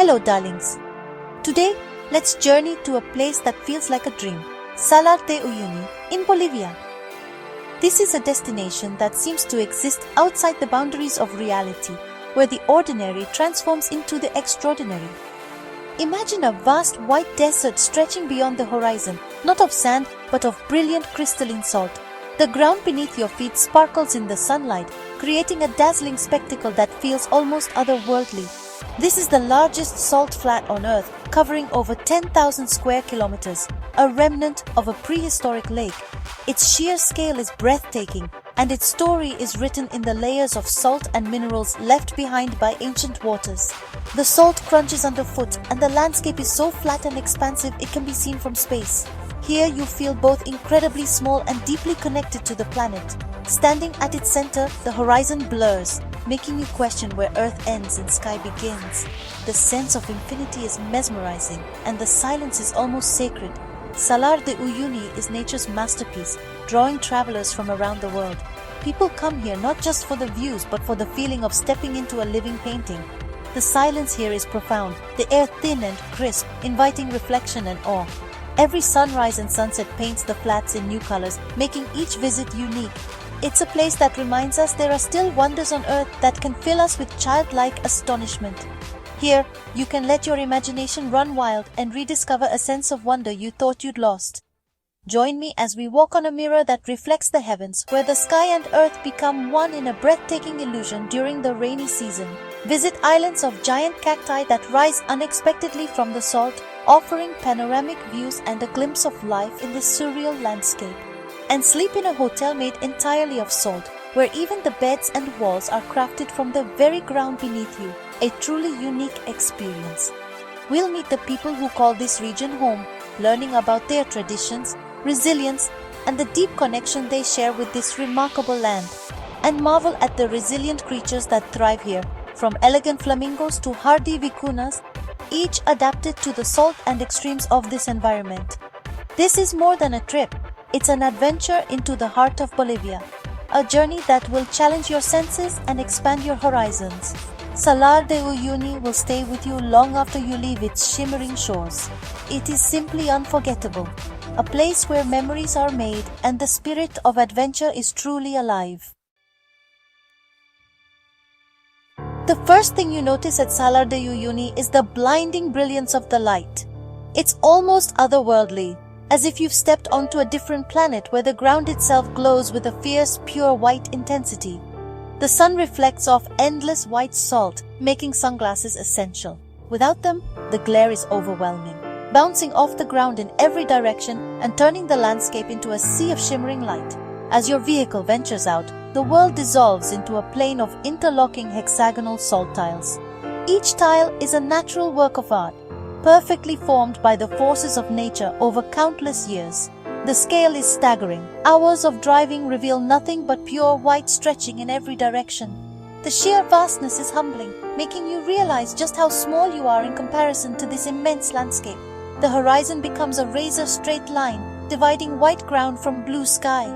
Hello darlings. Today, let's journey to a place that feels like a dream, Salar de Uyuni in Bolivia. This is a destination that seems to exist outside the boundaries of reality, where the ordinary transforms into the extraordinary. Imagine a vast white desert stretching beyond the horizon, not of sand but of brilliant crystalline salt. The ground beneath your feet sparkles in the sunlight, creating a dazzling spectacle that feels almost otherworldly. This is the largest salt flat on Earth, covering over 10,000 square kilometers, a remnant of a prehistoric lake. Its sheer scale is breathtaking, and its story is written in the layers of salt and minerals left behind by ancient waters. The salt crunches underfoot, and the landscape is so flat and expansive it can be seen from space. Here you feel both incredibly small and deeply connected to the planet. Standing at its center, the horizon blurs, making you question where Earth ends and sky begins. The sense of infinity is mesmerizing, and the silence is almost sacred. Salar de Uyuni is nature's masterpiece, drawing travelers from around the world. People come here not just for the views but for the feeling of stepping into a living painting. The silence here is profound, the air thin and crisp, inviting reflection and awe. Every sunrise and sunset paints the flats in new colors, making each visit unique. It's a place that reminds us there are still wonders on Earth that can fill us with childlike astonishment. Here, you can let your imagination run wild and rediscover a sense of wonder you thought you'd lost. Join me as we walk on a mirror that reflects the heavens, where the sky and Earth become one in a breathtaking illusion during the rainy season. Visit islands of giant cacti that rise unexpectedly from the salt, offering panoramic views and a glimpse of life in this surreal landscape. And sleep in a hotel made entirely of salt, where even the beds and walls are crafted from the very ground beneath you, a truly unique experience. We'll meet the people who call this region home, learning about their traditions, resilience, and the deep connection they share with this remarkable land, and marvel at the resilient creatures that thrive here, from elegant flamingos to hardy vicuñas, each adapted to the salt and extremes of this environment. This is more than a trip. It's an adventure into the heart of Bolivia, a journey that will challenge your senses and expand your horizons. Salar de Uyuni will stay with you long after you leave its shimmering shores. It is simply unforgettable, a place where memories are made and the spirit of adventure is truly alive. The first thing you notice at Salar de Uyuni is the blinding brilliance of the light. It's almost otherworldly, as if you've stepped onto a different planet where the ground itself glows with a fierce, pure white intensity. The sun reflects off endless white salt, making sunglasses essential. Without them, the glare is overwhelming, bouncing off the ground in every direction and turning the landscape into a sea of shimmering light. As your vehicle ventures out, the world dissolves into a plain of interlocking hexagonal salt tiles. Each tile is a natural work of art, perfectly formed by the forces of nature over countless years. The scale is staggering. Hours of driving reveal nothing but pure white stretching in every direction. The sheer vastness is humbling, making you realize just how small you are in comparison to this immense landscape. The horizon becomes a razor-straight line, dividing white ground from blue sky.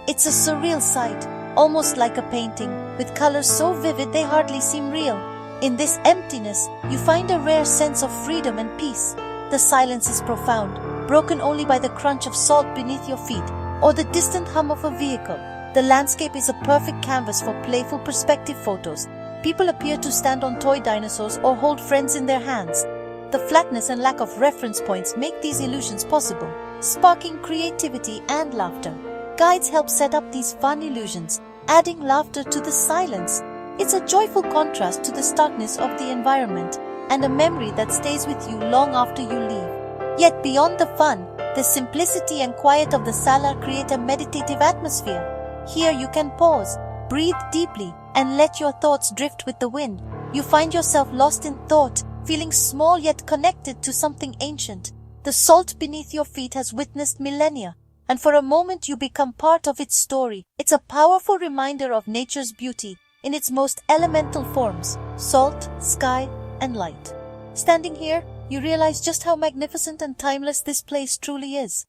It's a surreal sight, almost like a painting, with colors so vivid they hardly seem real. In this emptiness, you find a rare sense of freedom and peace. The silence is profound, broken only by the crunch of salt beneath your feet or the distant hum of a vehicle. The landscape is a perfect canvas for playful perspective photos. People appear to stand on toy dinosaurs or hold friends in their hands. The flatness and lack of reference points make these illusions possible, sparking creativity and laughter. Guides help set up these fun illusions, adding laughter to the silence. It's a joyful contrast to the starkness of the environment and a memory that stays with you long after you leave. Yet beyond the fun, the simplicity and quiet of the Salar create a meditative atmosphere. Here you can pause, breathe deeply, and let your thoughts drift with the wind. You find yourself lost in thought, feeling small yet connected to something ancient. The salt beneath your feet has witnessed millennia, and for a moment you become part of its story. It's a powerful reminder of nature's beauty in its most elemental forms: salt, sky, and light. Standing here, you realize just how magnificent and timeless this place truly is.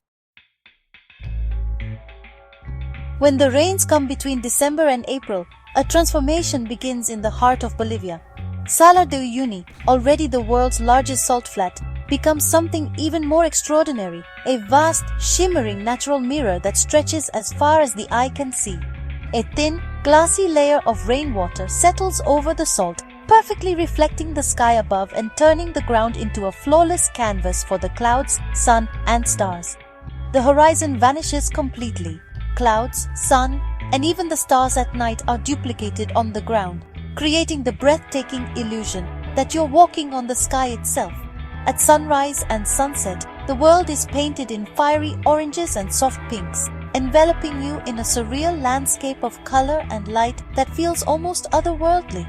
When the rains come between December and April, a transformation begins in the heart of Bolivia. Salar de Uyuni, already the world's largest salt flat, becomes something even more extraordinary, a vast, shimmering natural mirror that stretches as far as the eye can see. A thin, glassy layer of rainwater settles over the salt, perfectly reflecting the sky above and turning the ground into a flawless canvas for the clouds, sun, and stars. The horizon vanishes completely. Clouds, sun, and even the stars at night are duplicated on the ground, creating the breathtaking illusion that you're walking on the sky itself. At sunrise and sunset, the world is painted in fiery oranges and soft pinks, enveloping you in a surreal landscape of color and light that feels almost otherworldly.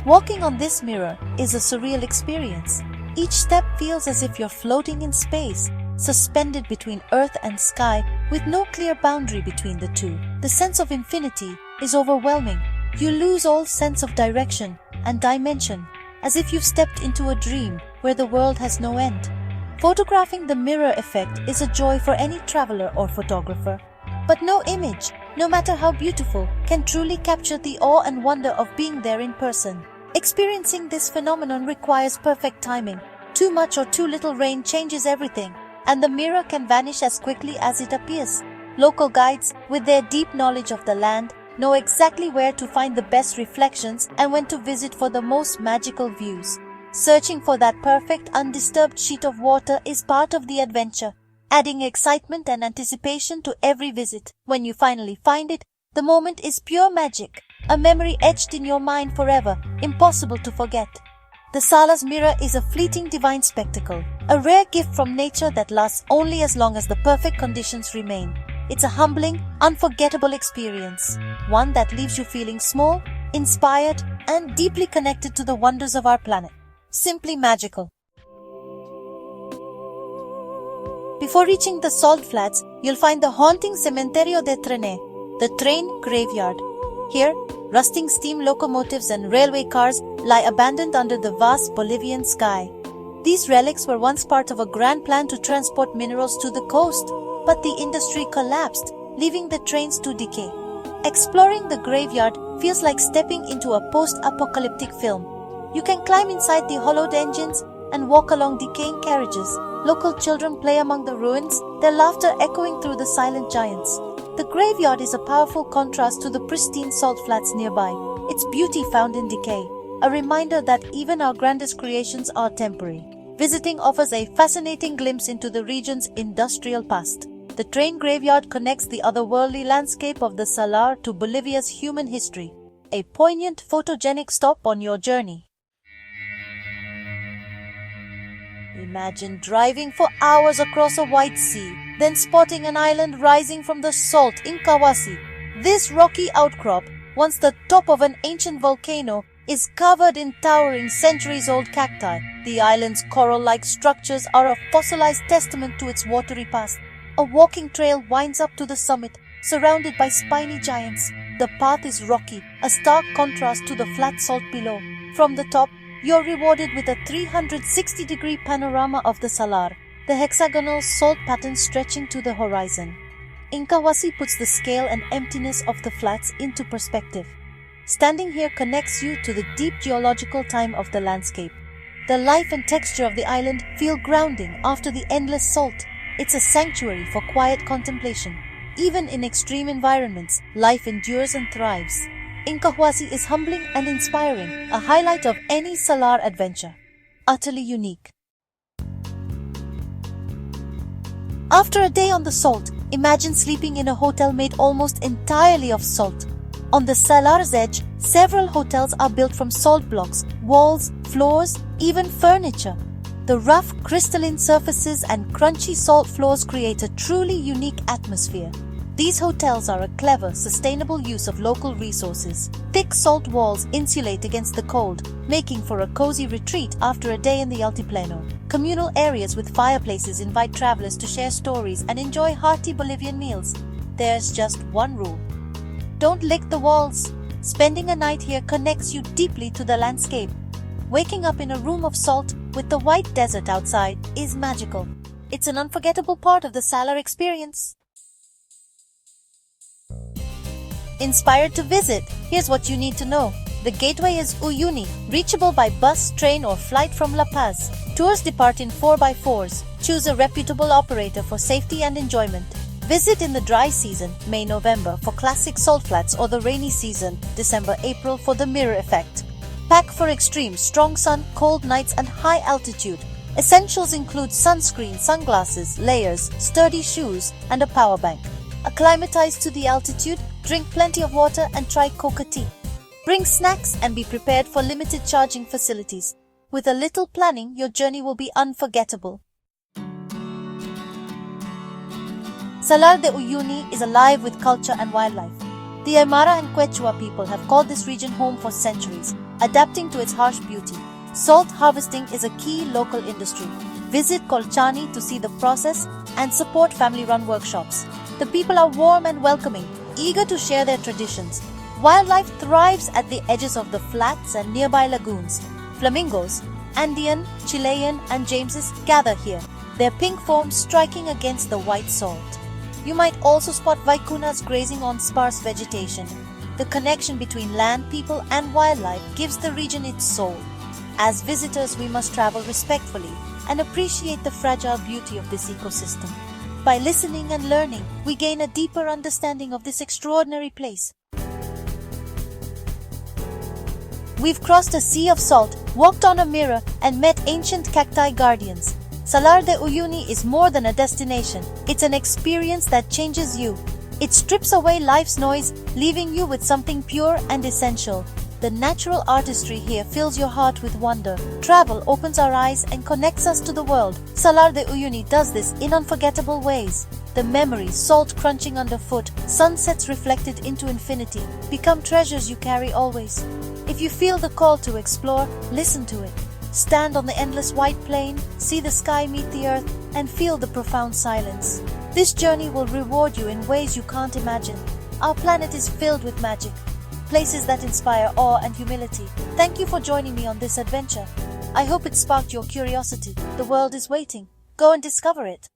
Walking on this mirror is a surreal experience. Each step feels as if you're floating in space, suspended between earth and sky with no clear boundary between the two. The sense of infinity is overwhelming. You lose all sense of direction and dimension, as if you've stepped into a dream where the world has no end. Photographing the mirror effect is a joy for any traveler or photographer. But no image, no matter how beautiful, can truly capture the awe and wonder of being there in person. Experiencing this phenomenon requires perfect timing. Too much or too little rain changes everything, and the mirror can vanish as quickly as it appears. Local guides, with their deep knowledge of the land, know exactly where to find the best reflections and when to visit for the most magical views. Searching for that perfect, undisturbed sheet of water is part of the adventure, adding excitement and anticipation to every visit. When you finally find it, the moment is pure magic, a memory etched in your mind forever, impossible to forget. The Salar's mirror is a fleeting divine spectacle, a rare gift from nature that lasts only as long as the perfect conditions remain. It's a humbling, unforgettable experience, one that leaves you feeling small, inspired, and deeply connected to the wonders of our planet. Simply magical. Before reaching the salt flats, you'll find the haunting Cementerio de Trenes, the train graveyard. Here, rusting steam locomotives and railway cars lie abandoned under the vast Bolivian sky. These relics were once part of a grand plan to transport minerals to the coast, but the industry collapsed, leaving the trains to decay. Exploring the graveyard feels like stepping into a post-apocalyptic film. You can climb inside the hollowed engines and walk along decaying carriages. Local children play among the ruins, their laughter echoing through the silent giants. The graveyard is a powerful contrast to the pristine salt flats nearby, its beauty found in decay, a reminder that even our grandest creations are temporary. Visiting offers a fascinating glimpse into the region's industrial past. The train graveyard connects the otherworldly landscape of the Salar to Bolivia's human history, a poignant, photogenic stop on your journey. Imagine driving for hours across a wide sea, then spotting an island rising from the salt Inkawasi. This rocky outcrop, once the top of an ancient volcano, is covered in towering centuries-old cacti. The island's coral-like structures are a fossilized testament to its watery past. A walking trail winds up to the summit, surrounded by spiny giants. The path is rocky, a stark contrast to the flat salt below. From the top, you're rewarded with a 360-degree panorama of the Salar, the hexagonal salt pattern stretching to the horizon. Inkawasi puts the scale and emptiness of the flats into perspective. Standing here connects you to the deep geological time of the landscape. The life and texture of the island feel grounding after the endless salt. It's a sanctuary for quiet contemplation. Even in extreme environments, life endures and thrives. Inkawasi is humbling and inspiring, a highlight of any Salar adventure. Utterly unique. After a day on the salt, imagine sleeping in a hotel made almost entirely of salt. On the Salar's edge, several hotels are built from salt blocks, walls, floors, even furniture. The rough, crystalline surfaces and crunchy salt floors create a truly unique atmosphere. These hotels are a clever, sustainable use of local resources. Thick salt walls insulate against the cold, making for a cozy retreat after a day in the Altiplano. Communal areas with fireplaces invite travelers to share stories and enjoy hearty Bolivian meals. There's just one rule: don't lick the walls. Spending a night here connects you deeply to the landscape. Waking up in a room of salt with the white desert outside is magical. It's an unforgettable part of the Salar experience. Inspired to visit? Here's what you need to know. The gateway is Uyuni, reachable by bus, train or flight from La Paz. Tours depart in 4x4s. Choose a reputable operator for safety and enjoyment. Visit in the dry season, May-November, for classic salt flats, or the rainy season, December-April, for the mirror effect. Pack for extreme, strong sun, cold nights and high altitude. Essentials include sunscreen, sunglasses, layers, sturdy shoes and a power bank. Acclimatize to the altitude, drink plenty of water and try coca tea. Bring snacks and be prepared for limited charging facilities. With a little planning, your journey will be unforgettable. Salar de Uyuni is alive with culture and wildlife. The Aymara and Quechua people have called this region home for centuries, adapting to its harsh beauty. Salt harvesting is a key local industry. Visit Colchani to see the process and support family-run workshops. The people are warm and welcoming, eager to share their traditions. Wildlife thrives at the edges of the flats and nearby lagoons. Flamingos, Andean, Chilean and Jameses gather here, their pink foam striking against the white salt. You might also spot vicuñas grazing on sparse vegetation. The connection between land, people and wildlife gives the region its soul. As visitors, we must travel respectfully and appreciate the fragile beauty of this ecosystem. By listening and learning, we gain a deeper understanding of this extraordinary place. We've crossed a sea of salt, walked on a mirror, and met ancient cacti guardians. Salar de Uyuni is more than a destination. It's an experience that changes you. It strips away life's noise, leaving you with something pure and essential. The natural artistry here fills your heart with wonder. Travel opens our eyes and connects us to the world. Salar de Uyuni does this in unforgettable ways. The memories, salt crunching underfoot, sunsets reflected into infinity, become treasures you carry always. If you feel the call to explore, listen to it. Stand on the endless white plain, see the sky meet the earth, and feel the profound silence. This journey will reward you in ways you can't imagine. Our planet is filled with magic, places that inspire awe and humility. Thank you for joining me on this adventure. I hope it sparked your curiosity. The world is waiting. Go and discover it.